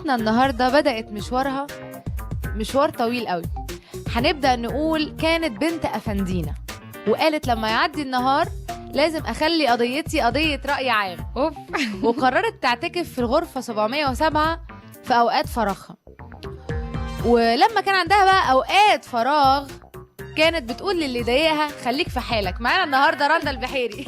النهارده بدأت مشوارها مشوار طويل قوي. هنبدأ نقول كانت بنت أفندينا وقالت لما يعدي النهار لازم أخلي قضيتي قضية رأي عام. اوف. وقررت تعتكف في الغرفة 707 في أوقات فراغها. ولما كان عندها بقى أوقات فراغ كانت بتقول للي ضايقها خليك في حالك. معانا النهارده رندا البحيري.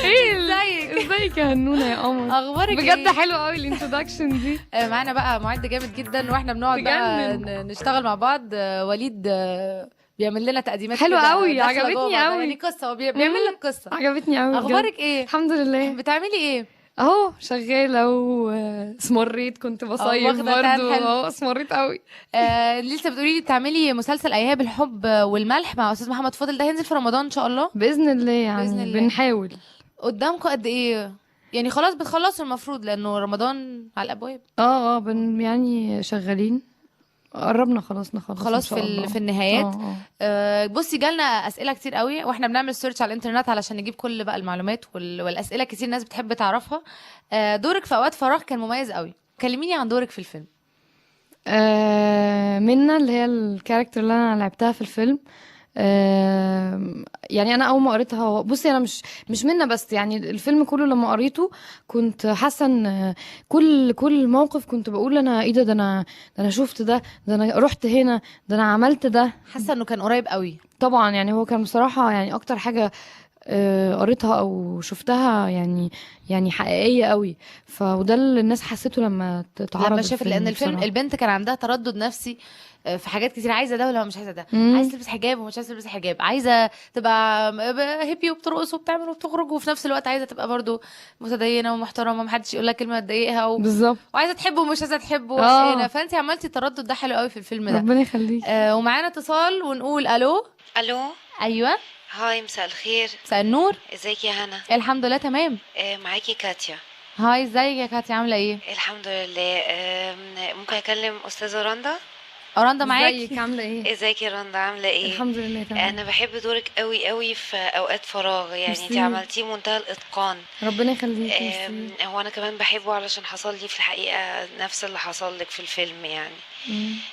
ازيك يا هنونه يا قمر؟ اخبارك بجد إيه؟ حلو قوي الانترودكشن دي. معانا بقى معد جامد جدا واحنا بنقعد بقى نشتغل مع بعض. وليد بيعمل لنا تقديمات حلو كده قوي، داخلة عجبتني جوه بعض. قوي. يعني قصه هو بيعمل لك قصه. عجبتني قوي. اخبارك ايه؟ الحمد لله. بتعملي ايه؟ اهو شغاله واسمريت، كنت بصيف واخدة تان برضه. حلو. اسمريت قوي. لسه بتقولي لي بتعملي مسلسل ايهاب الحب والملح مع استاذ محمد فاضل، ده هينزل في رمضان ان شاء الله باذن الله، يعني بإذن الله. بنحاول. قدامكم قد ايه؟ يعني خلاص بتخلصوا المفروض لانه رمضان على الابواب. يعني شغالين، قربنا خلاص نخلص خلاص إن شاء الله. في النهايات. اه. بصي جالنا اسئله كتير قوي واحنا بنعمل سيرش على الانترنت علشان نجيب كل بقى المعلومات والاسئله كتير ناس بتحب تعرفها. دورك في اوقات فراغ كان مميز قوي. كلميني عن دورك في الفيلم. منى اللي هي الكاركتر اللي انا لعبتها في الفيلم. يعني انا اول ما قريتها، بصي انا مش منى بس، يعني الفيلم كله لما قريته كنت حاسه ان كل موقف كنت بقول انا ايه ده انا شفت ده انا رحت هنا، ده انا عملت ده. حاسه انه كان قريب قوي. طبعا يعني هو كان بصراحه يعني اكتر حاجه قريتها او شفتها يعني حقيقيه قوي. وده اللي الناس حسيته لما اتعرض لما شافت، لان الفيلم بصراحة. البنت كان عندها تردد نفسي في حاجات كتير، عايزه ده ولا مش عايزه ده. عايزه تلبس حجاب ومش عايزه تلبس حجاب، عايزه تبقى هيبي وبترقص وبتعمل وبتخرج، وفي نفس الوقت عايزه تبقى برضو متدينه ومحترمه محدش يقول لها كلمه تضايقها بالظبط. وعايزه تحبه ومش عايزه تحبه وحقيقة. فانت عملتي التردد ده حلو قوي في الفيلم ده. ربنا يخليك. ومعانا اتصال ونقول الو. الو. ايوه هاي، مساء الخير. مساء النور. ازيك يا هنا؟ الحمد لله تمام. معاكي كاتيا. هاي ازيك يا كاتي، عامله ايه؟ الحمد لله. ممكن اكلم استاذه رندا؟ رندا معاكي. ازيك عامله ايه؟ ازيك يا رندا، عامله ايه؟ الحمد لله تمام. انا بحب دورك قوي قوي في اوقات فراغ، يعني انت ميرسي. عملتيه منتهى الاتقان. ربنا يخليك. ميرسي. هو انا كمان بحبه علشان حصل لي في الحقيقه نفس اللي حصل لك في الفيلم يعني.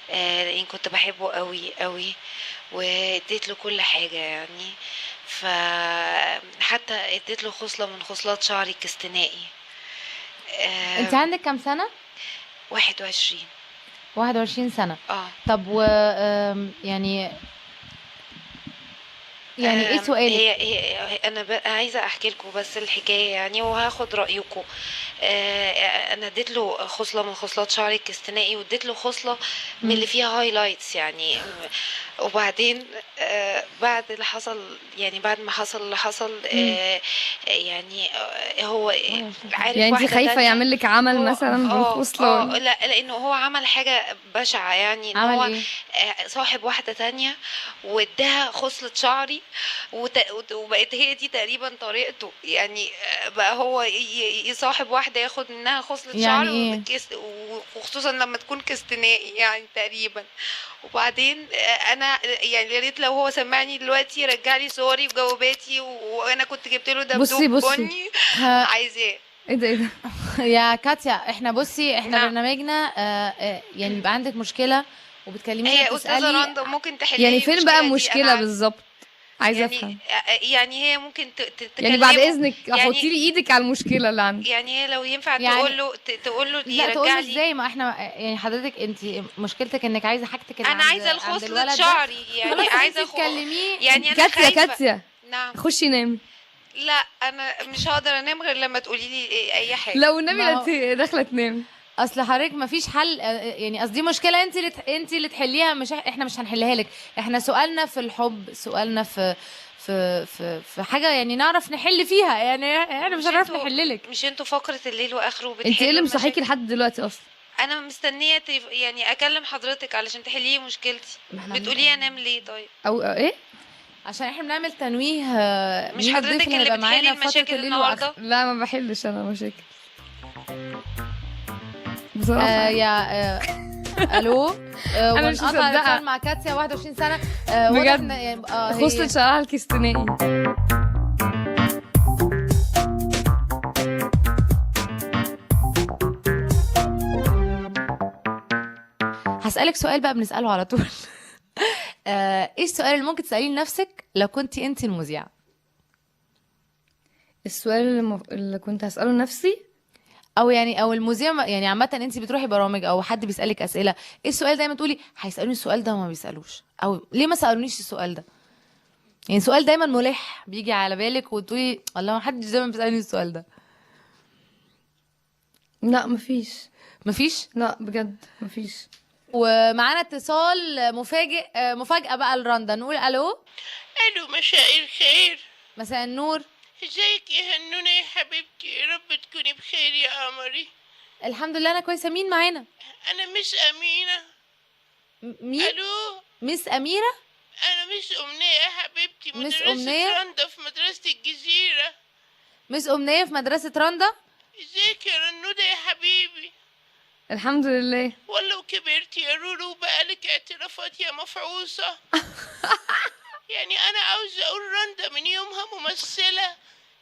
لان كنت بحبه قوي قوي واديت له كل حاجه يعني. فحتى اديت له خصله من خصلات شعري الكستنائي. انت عندك كام سنه؟ 21. 21 سنه. طب يعني ايه سؤالك؟ هي انا عايزه احكي لكم بس الحكايه يعني وهاخد رايكم. انا اديت له خصله من خصلات شعري الكستنائي واديت له خصله من اللي فيها هايلايتس يعني. وبعدين بعد اللي حصل، يعني بعد ما حصل اللي حصل، يعني هو عارف يعني انت واحدة خايفه تانية. يعمل لك عمل مثلا بالخصله؟ لا، لانه هو عمل حاجه بشعه يعني. ان عمل هو ايه؟ صاحب واحده تانية واداها خصله شعري وبقت هي دي تقريبا طريقته يعني. بقى هو يصاحب واحده ياخد منها خصله يعني شعر وخصوصا لما تكون كستنائي يعني تقريبا. وبعدين انا يعني يا ريت لو هو سمعني دلوقتي يرجع لي صوري وجواباتي وانا كنت جبت له دبدوب بني. عايزاه. ايه ده يا كاتيا، احنا نعم. برنامجنا يعني يبقى عندك مشكله وبتكلمينا هي استاذه تسالي. رندا ممكن تحلي يعني فين بقى المشكله دي؟ بالظبط؟ عايزه يعني افهم. يعني هي ممكن يعني بعد تكلمه. اذنك حطي لي ايدك على المشكله اللي عندي. يعني هي لو ينفع يعني تقول له لا تقول يرجع له لي. ازاي؟ ما احنا يعني حضرتك انت مشكلتك انك عايزه حاجتك اللي انا عند عايزه عند الخصلة الولد ده. شعري يعني عايزه تكلميه. يعني انا كاتيا خايفة. كاتيا نعم. خشي نامي. لا انا مش هقدر انام غير لما تقولي لي اي حاجه. لو النبي ما هو- انت داخله تنامي. اصل حضرتك مفيش حل. يعني قصدي مشكله انت اللي تحليها، مش احنا مش هنحلها لك. احنا سؤالنا في الحب، سؤالنا في حاجه يعني نعرف نحل فيها. يعني احنا مش هنعرف نحللك. مش انتوا فقره الليل واخره بتحلوا انت ايه اللي مصحيكي المشاكل؟ لحد دلوقتي اصلا؟ انا مستنيه يعني اكلم حضرتك علشان تحلي لي مشكلتي. بتقولي انام ليه طيب؟ او ايه؟ عشان احنا بنعمل تنويه. مش مين حضرتك الضيف اللي هيبقى بتحلي معانا في فترة المشاكل الليل النهارده؟ لا ما بحلش انا مشاكل بصراحه. يا الو. أنا مش ونقطع مصدقة. الاتصال مع كاتيا 21 سنه. بجد؟ واضح إن يعني خصلة شعرها الكستنائي. هسألك سؤال بقى بنسأله على طول. ايه السؤال اللي ممكن تسأليه لنفسك لو كنتي انت المذيعة؟ السؤال اللي كنت هسأله لنفسي، او يعني او المذيع، يعني عامة انت بتروحي برامج او حد بيسألك اسئلة، ايه السؤال دايما تقولي هيسألوني السؤال ده وما بيسألوش، او ليه ما سألونيش السؤال ده؟ يعني سؤال دايما ملح بيجي على بالك وتقولي الله ما حدش دايما بيسألني السؤال ده. لا مفيش. مفيش؟ لا بجد مفيش. ومعانا اتصال مفاجأة بقى لرندا، نقول الو. الو، مساء الخير. مساء النور. ازيك يا هنونة يا حبيبتي؟ يا رب تكوني بخير يا قمري. الحمد لله انا كويسة. مين معانا؟ انا مس امينة. مين؟ الو، مس أميرة؟ انا مس امنية يا حبيبتي، مس مدرسة أمنية؟ رندا في مدرسة الجزيرة. مس أمنية في مدرسة رندا. ازيك يا رنودة يا حبيبي؟ الحمد لله. والله وكبرتي يا رورو وبقالك اعترافات يا مفعوصة. يعني انا عاوزة اقول رندا من يومها ممثلة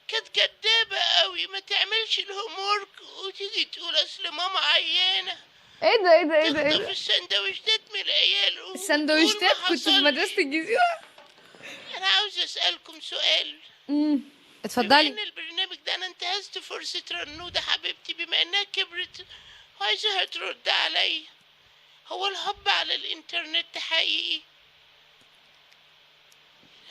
كانت كدابة قوي، ما تعملش الهومورك وتيجي تقول اصل ماما عيانة، ايه ده ايه ده ايه ده ايه تخطف ده؟ السندوتشات من العيال السندوتشات كنت في مدرسة الجزيرة. انا عاوزة اسألكم سؤال. بما اتفضلي. ان البرنامج ده انا انتهزت فرصة رنودة حبيبتي بما انها كبرت وعايزاها ترد عليا، هو الحب على الانترنت حقيقي؟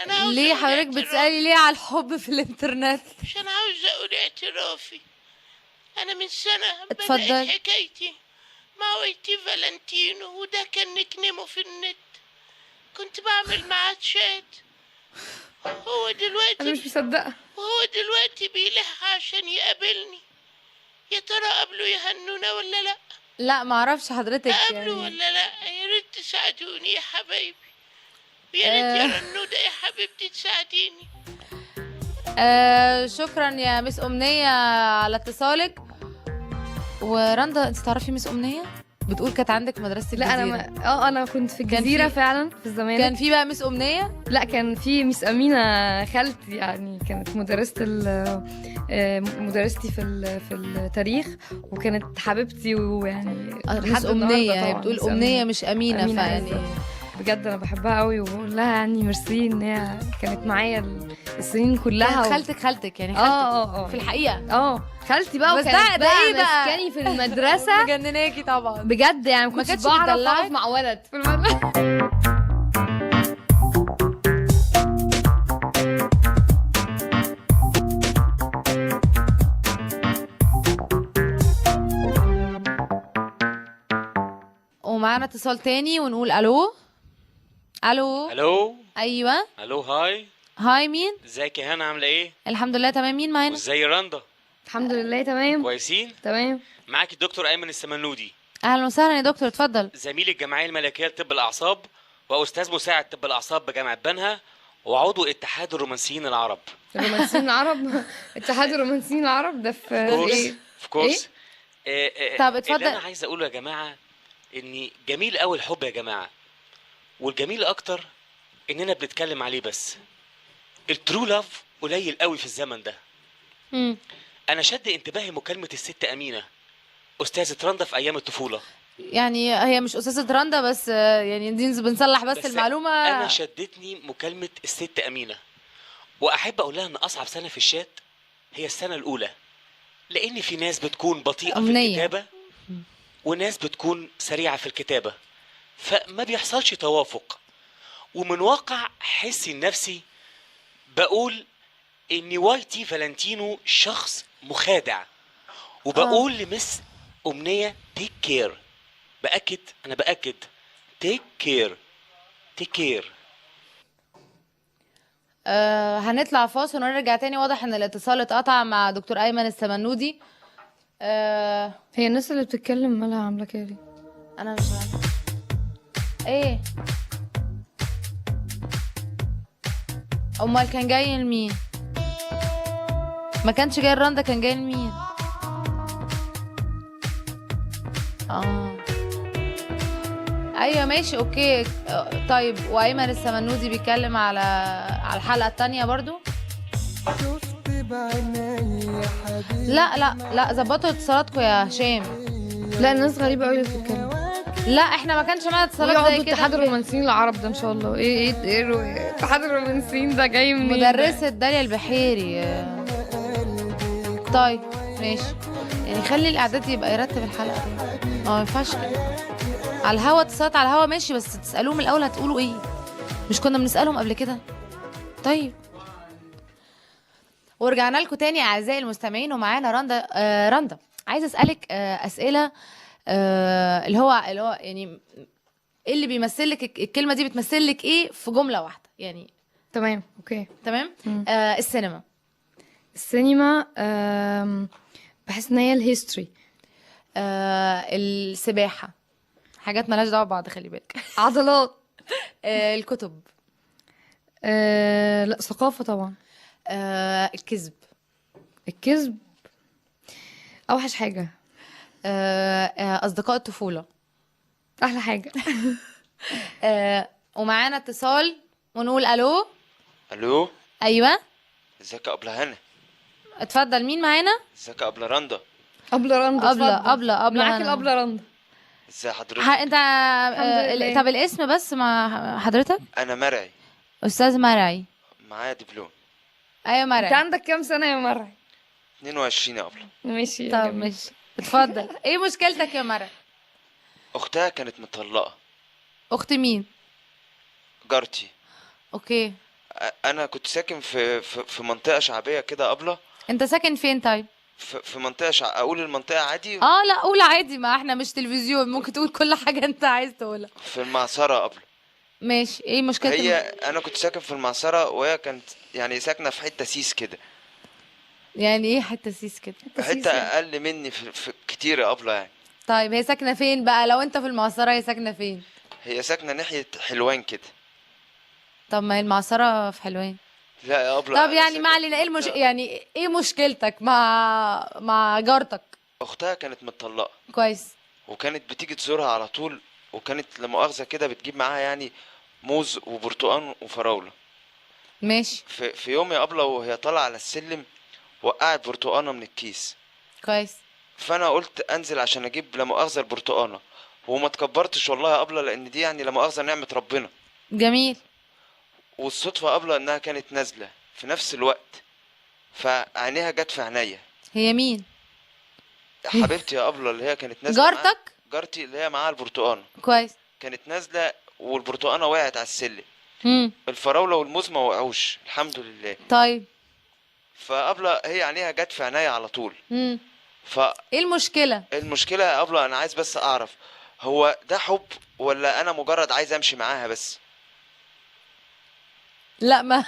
انا عاوزة ليه أقول حضرتك اعتراف. بتسألي ليه على الحب في الانترنت؟ عشان عاوزة اقول اعترافي. انا من سنة اتفضل. بدأت حكايتي مع ويتي فالنتينو، وده كان نكنمه في النت، كنت بعمل معاه شات. هو انا مش دلوقتي مصدقة. بيلح عشان يقابلني. يا ترى قابله يا هنونة ولا لا؟ لا معرفش حضرتك قابله يعني. ولا لا؟ يا ريت تساعدوني يا حبايبي، ويا ريت يا رنودة يا حبيبتي تساعديني. شكرا يا مس أمنية على اتصالك. ورندا انت تعرفي مس أمنية؟ بتقول كانت عندك مدرسة الجزيرة. لا انا انا كنت في كان الجزيرة في- فعلا في الزمالك. كان في بقى مس أمنية؟ لا كان في ميس أمينة خالتي، يعني كانت مدرستي في التاريخ، وكانت حبيبتي، ويعني مس لحد أمنية، النهاردة هي طبعاً بتقول ميس أمنية مش أمينة، أمينة فيعني عزة. بجد انا بحبها قوي، وبقول لها يعني ميرسي ان هي كانت معايا السنين كلها. كانت خالتك يعني خالتك اه في الحقيقة. خالتي بقى، بس وكانت ده ايه بقى؟ ماسكاني في المدرسة مجنناكي طبعا. بجد، يعني ما ما كنتش كانتش بعرف بتدلعك؟ اقف مع ولد في المدرسة. ومعانا اتصال تاني ونقول الو. الو. الو. ايوه. الو، هاي. هاي مين؟ ازيك يا هنا، عامله ايه؟ الحمد لله تمام. مين معانا؟ وازاي رندا؟ الحمد لله تمام. كويسين؟ تمام. معاك الدكتور ايمن السمنودي، اهلا وسهلا يا دكتور، اتفضل. زميل الجمعيه الملكيه لطب الاعصاب، واستاذ مساعد طب الاعصاب بجامعه بنها، وعضو اتحاد الرومانسيين العرب. الرومانسيين العرب؟ اتحاد الرومانسيين العرب ده في ايه؟ في كورس. طب اتفضل. اللي انا عايز اقوله يا جماعه ان جميل قوي الحب يا جماعه، والجميل اكتر اننا بنتكلم عليه، بس الترو لاف قليل قوي في الزمن ده. انا شد انتباهي مكالمه الست امينه استاذه رندا في ايام الطفوله. يعني هي مش استاذة رندا بس، يعني دي بنصلح بس المعلومة. انا شدتني مكالمه الست امينه، واحب اقول لها ان اصعب سنه في الشات هي السنه الاولى، لان في ناس بتكون بطيئه أمنية. في الكتابه وناس بتكون سريعه في الكتابه، فما بيحصلش توافق. ومن واقع حسي النفسي بقول ان واي تي فالنتينو شخص مخادع، وبقول لمس امنيه تيك كير. انا باكد تيك كير. هنطلع فاصل ونرجع تاني. واضح ان الاتصال اتقطع مع دكتور ايمن السمنودي. هي الناس اللي بتتكلم مالها عامله كده ليه؟ انا مش عارفه ايه. امال كان جاي لمين؟ ما كانش جاي لرندا، كان جاي لمين؟ ايوه ماشي اوكي. طيب وايمن السمنودي بيتكلم على الحلقه التانية برضو. لا ظبطوا اتصالاتكم يا هشام. لا الناس غريبه قوي اللي بتتكلم. لا احنا ما كانش معانا اتصالات ويقعدوا زي كده. اتحاد الرومانسيين العرب ده ان شاء الله. ايه اتحاد الرومانسيين ده جاي منين ده؟ مدرسة داليا البحيري. طيب ماشي، يعني خلي الاعداد يبقى يرتب الحلقة دي. ما ينفعش كده على الهوا، اتصالات على الهوا ماشي، بس تسألوهم الاول هتقولوا ايه؟ مش كنا بنسألهم قبل كده؟ طيب ورجعنا لكم تاني اعزائي المستمعين، ومعانا رندا. رندا عايزه اسالك اسئله اللي هو يعني ايه اللي بيمثل لك الكلمه دي، بتمثل لك ايه في جمله واحده يعني؟ تمام اوكي. تمام. السينما. السينما بحس ان هي الهيستوري. السباحه، حاجات مالهاش دعوه ببعض خلي بالك. عضلات. الكتب. لا ثقافة طبعا. الكذب. الكذب اوحش حاجة. اصدقاء الطفوله. احلى حاجة. ومعانا اتصال ونقول الو. الو، ايوه ازيك يا ابله هنا؟ اتفضل، مين معانا؟ ازيك يا ابله رندا؟ أبلة رندا. أبلة معاك هنا. الأبلة رندا. ازي حضرتك؟ انت لله. طب الاسم بس مع حضرتك؟ انا مرعي، استاذ مرعي. معايا دبلوم. ايوه انت مرعي. عندك كام سنة يا مرعي؟ 22 يا ابله. ماشي. طب ماشي اتفضل. ايه مشكلتك يا مرعي؟ اختها كانت مطلقه. اخت مين؟ جارتي. اوكي. انا كنت ساكن في منطقه شعبيه كده يا ابله. انت ساكن فين طيب؟ في منطقه اقول المنطقه عادي. لا قول عادي، ما احنا مش تلفزيون، ممكن تقول كل حاجه انت عايز تقولها. في المعصره يا ابله. ماشي، ايه مشكلة انا كنت ساكن في المعصره وهي كانت يعني ساكنه في حته سيس كده. يعني ايه حته سيس كده؟ حته اقل مني في كتير يا ابله يعني. طيب هي ساكنه فين بقى؟ لو انت في المعصره هي ساكنه فين؟ هي ساكنه ناحيه حلوان كده. طب ما هي المعصره في حلوان. لا يا ابله. طب يعني ما علينا، ايه يعني ايه مشكلتك مع جارتك؟ اختها كانت مطلقه كويس. وكانت بتيجي تزورها على طول، وكانت لا مؤاخذه كده بتجيب معاها يعني موز وبرتقان وفراوله. ماشي. في يوم يا ابله وهي طالعه على السلم وقعت برتقانه من الكيس. كويس. فانا قلت انزل عشان اجيب لا مؤاخذه البرتقانه، وما تكبرتش والله يا ابله لان دي يعني لا مؤاخذه نعمه ربنا. جميل. والصدفه يا ابله انها كانت نازله في نفس الوقت، فعينيها جت في عينيا. هي مين؟ حبيبتي يا ابله اللي هي كانت نازله جارتك؟ جارتي اللي هي معاها البرتقانه. كويس. كانت نازله والبرتقانه وقعت على السلم. الفراوله والموز ما وقعوش الحمد لله. طيب. فقبل هي عينيها جت في عينيا على طول. ايه المشكله؟ المشكله يا ابله انا عايز بس اعرف، هو ده حب ولا انا مجرد عايز امشي معاها بس؟ لا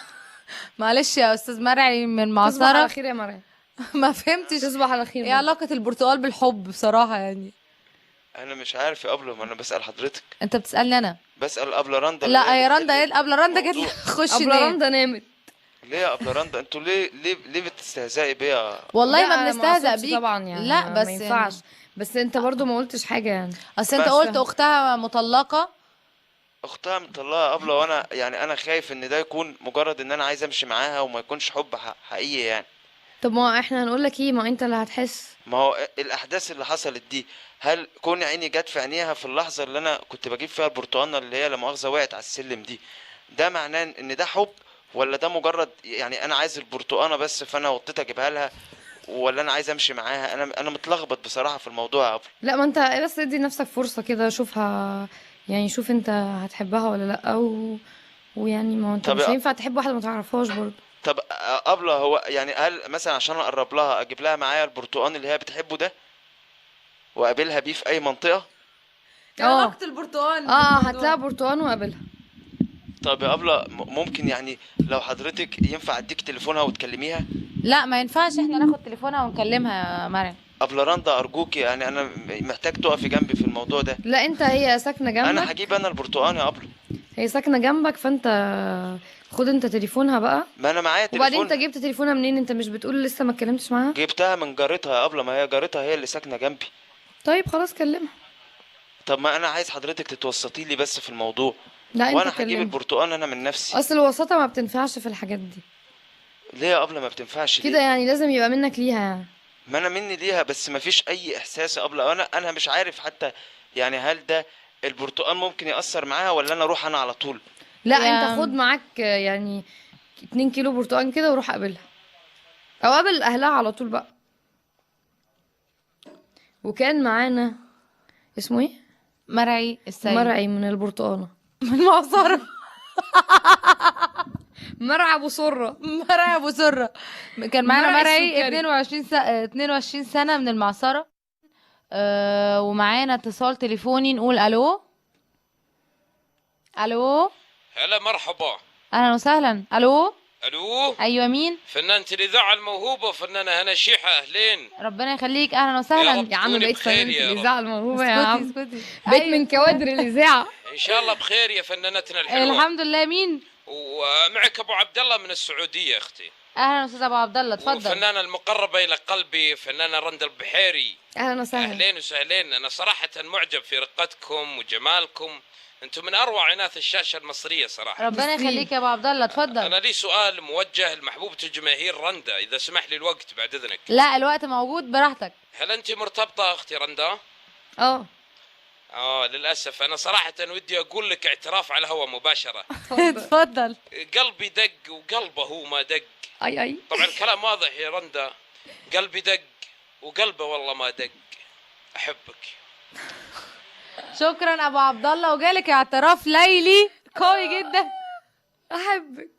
معلش يا استاذ مرعي من تصبح على معصره. خير يا مرعي. ما فهمتش. تصبح على خير. ايه علاقه البرتقال بالحب بصراحه يعني؟ انا مش عارف يا ابله، ما انا بسال حضرتك. انت بتسالني انا؟ بسال ابله رندا. لا يا رندا، ايه ابله رندا جت خش أبلة نام. رندا نامت. ليه يا ابله رندا؟ انتوا ليه بتستهزئي بيا؟ والله لا، ما أنا بنستهزأ أقصدش بيك طبعا يعني. لا بس ما ينفعش يعني. بس انت برضو ما قلتش حاجه يعني. اصل انت بس قلت اختها مطلقه. اختها مطلقه يا ابله، وانا يعني انا خايف ان ده يكون مجرد ان انا عايز امشي معاها وما يكونش حب حقيقي يعني. طب ما احنا هنقول لك ايه، ما انت اللي هتحس. ما هو الاحداث اللي حصلت دي، هل كون عيني جت في عينيها في اللحظه اللي انا كنت بجيب فيها البرتقانه اللي هي لا مؤاخذه وقعت على السلم دي، ده معناه ان ده حب ولا ده مجرد يعني انا عايز البرتقانه بس فانا وطيت اجيبها لها، ولا انا عايز امشي معاها؟ انا متلخبط بصراحه في الموضوع يا ابله. لا ما انت بس ادي نفسك فرصه كده، شوفها يعني، شوف انت هتحبها ولا لا ويعني ما انت مش هينفع تحب واحده ما تعرفهاش برضه. طب ابله هو يعني هل مثلا عشان اقرب لها اجيب لها معايا البرتقان اللي هي بتحبه ده واقابلها بيه في اي منطقه؟ علاقه البرتقال هتلاقي برتقان وقابلها. طب يا ابله ممكن يعني لو حضرتك ينفع اديك تليفونها وتكلميها؟ لا ما ينفعش احنا ناخد تليفونها ونكلمها يا مريم. ابله رندا ارجوك يعني انا محتاج تقفي جنبي في الموضوع ده. لا انت هي ساكنه جنبك. انا هجيب انا البرتقان يا ابله. هي ساكنه جنبك فانت خد انت تليفونها بقى. ما انا معايا تليفون. وبعدين انت جبت تليفونها منين؟ انت مش بتقول لسه ما اتكلمتش معاها؟ جبتها من جارتها يا ابله، ما هي جارتها هي اللي ساكنه جنبي. طيب خلاص كلمها. طب ما انا عايز حضرتك تتوسطي لي بس في الموضوع. لا وانا انت هجيب كلمها. البرتقان انا من نفسي. اصل الوساطه ما بتنفعش في الحاجات دي ليه يا ابله ما بتنفعش كده يعني؟ لازم يبقى منك ليها يعني. ما انا مني ليها بس ما فيش اي احساس يا ابله. انا مش عارف حتى يعني هل ده البرتقال ممكن يأثر معاها ولا انا اروح انا على طول؟ لا يا- انت خد معاك يعني 2 كيلو برتقال كده وروح قابلها، او قابل اهلها على طول بقى. وكان معانا اسمه ايه؟ مرعي السيد مرعي من البرتقانه. من معصرة. مرعى ابو سره. مرعي ابو سره. كان معانا مرعي مرعي السكري. 22 سنه من المعصره. ومعانا اتصال تليفوني، نقول الو. الو، هلا مرحبا. اهلا وسهلا. الو، الو، ايوه مين؟ فنانة الاذاعة الموهوبة فنانة هنا شيحة، اهلين. ربنا يخليك، اهلا يا وسهلا. رب. يا عم تكوني بقيت بخير فنانة يا رب. الاذاعه الموهوبه يا عم، اسكتي. بقيت أيوة. من كوادر الاذاعه. ان شاء الله بخير يا فنانتنا الحلوة. الحمد لله. مين؟ ومعك ابو عبد الله من السعودية اختي، اهلا استاذ ابو عبد الله، اتفضل. وفنانة المقربة الى قلبي فنانة رندا البحيري. اهلا وسهلا. اهلين وسهلين. انا صراحة معجب في رقتكم وجمالكم، انتم من اروع اناث الشاشة المصرية صراحة. ربنا يخليك يا ابو عبد الله، اتفضل. انا لي سؤال موجه لمحبوبة الجماهير رندا، اذا سمح لي الوقت بعد اذنك. لا الوقت موجود، براحتك. هل انت مرتبطة اختي رندا؟ اه للأسف أنا صراحة ودي أقول لك اعتراف على الهواء مباشرة. اتفضل. قلبي دق وقلبه هو ما دق. اي طبعا الكلام واضح يا رندا، قلبي دق وقلبه والله ما دق. أحبك. شكرا ابو عبد الله، وجالك اعتراف ليلي قوي جدا. احبك.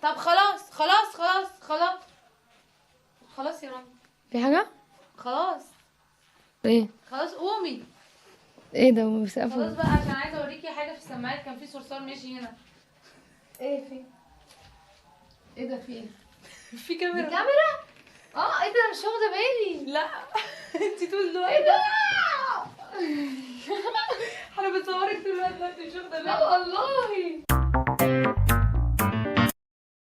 طب خلاص خلاص خلاص خلاص خلاص يا رنا، في حاجه؟ خلاص ايه خلاص قومي. ايه ده خلاص بيسقفوا؟ بقى، عشان عايزه اوريكي حاجه في السماعات. كان في صرصار ماشي هنا. ايه في ايه ده؟ في ايه؟ في كاميرا. كاميرا؟ اه ايه ده انا مش واخده بالي. لا انت طول الوقت ايه ده؟ انا بصورك طول الوقت، مش واخده بالي. لا والله.